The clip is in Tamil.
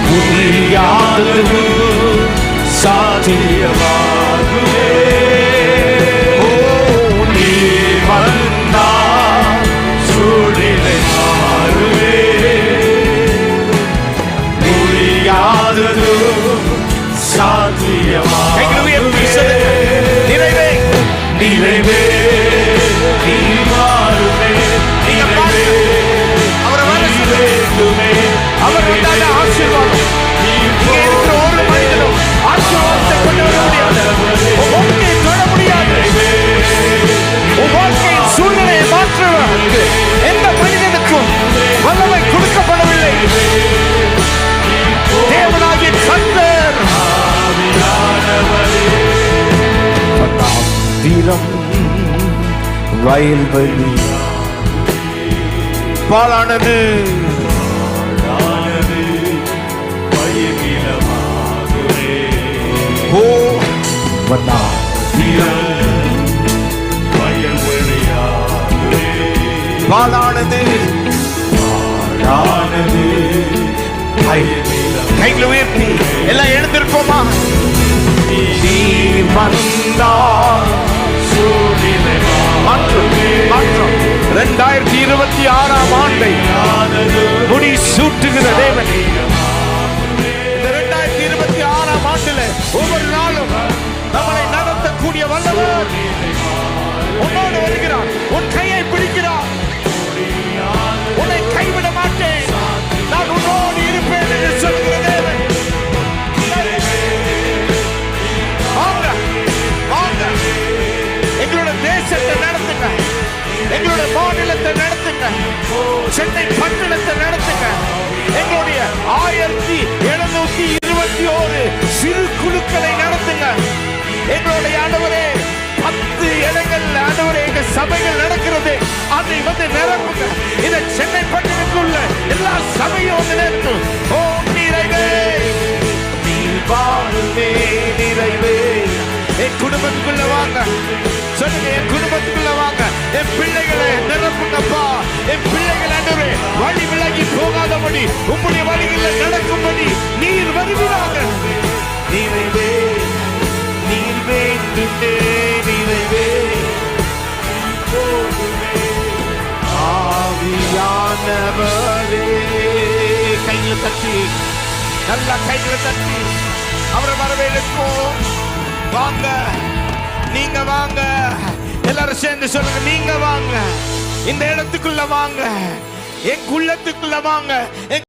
முடியாதது சாத்தியமாகுமே. நீ வந்தால் சூழ்நிலை மாறுமே. முடியாதது சாத்தியமாகுமே. நிறைவே நிறைவே நீ மாறுமே. நிறைவே அவரை வேண்டுமே. அவர் வந்தால் ஆசீர்வாதம். இங்கே இருக்கிற ஒரு மனிதனும் ஆசீர்வாதத்தை கொண்டு வர முடியாது. உன் வாழ்க்கையை தொட முடியாது. உன் வாழ்க்கையின் சூழ்நிலையை மாற்றுவதற்கு எந்த மனிதனுக்கும் வல்லமை கொடுக்கப்படவில்லை. தேவனாகிய கர்த்தர் வயல்வெளி பாலானது பாலானது கைகளை உயர்த்தி எல்லாம் எழுந்திருப்போமா? மாற்றம் 2026 ஆண்டை முடி சூட்டுகிற தேவன். இந்த 2026 ஆண்டில் ஒவ்வொரு நாளும் நம்மளை நடத்தக்கூடிய வல்லவர் உன்னோடு வருகிறார். உன் கையை பிடிக்கிறார். உன்னை கைவிட மாட்டேன், நான் உன்னோடு இருப்பேன் என்று சொல்கிற தேவன். எங்களோட தேசத்தை நடத்துங்க, எங்களுடைய மாநிலத்தை நடத்துங்க, சென்னை பட்டணத்தை நடத்துங்க. எங்களுடைய 1721 சிறு குழுக்களை நடத்துங்க. எங்களுடைய ஆண்டவரே 10 இடங்கள் ஆண்டவரே எங்க சபைகள் நடக்கிறது, அதை வந்து நிரப்புங்க. இந்த சென்னை பட்டணத்துக்குள்ள எல்லா சபையும் வந்து நிறுத்தும். ஓ நிறைவே நீ வாழுமே. நிறைவே என் குடும்பத்துக்குள்ள வாங்க சொல்லுங்க. என் குடும்பத்துக்குள்ள வாங்க. என் பிள்ளைகளை நிரப்புங்கப்பா. என் பிள்ளைகள் ஆண்டவரே வழி விலகி போகாதபடி உம்முடைய வழிகளில் நடக்கும்படி நீர் வருகிறாங்க. நிறைவே நீர் வேண்டுமே. நிறைவே ஆவியானவரே. கைகளை தட்டி நல்லா கைகளை தட்டி அவரை வரவேற்போம். வாங்க, நீங்க வாங்க. எல்லாரும் சேர்ந்து சொல்லுங்க, நீங்க வாங்க. இந்த இடத்துக்குள்ள வாங்க, என் குள்ளத்துக்குள்ள வாங்க.